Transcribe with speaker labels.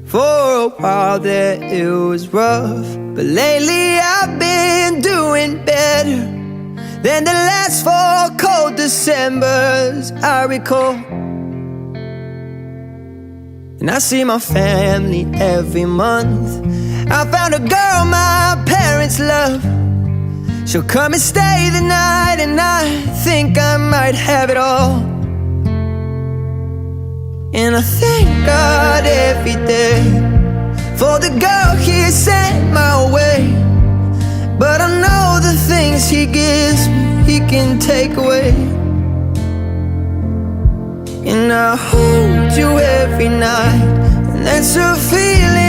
Speaker 1: For a while there it was rough, but lately I've been doing better than the last 4 cold Decembers I recall. And I see my family every month. I found a girl my parents love. She'll come and stay the night, and I think I might have it all. And I thank God every day for the girl He sent my way. But I know the things He gives me, He can take away. And I hold you every night, and that's a feeling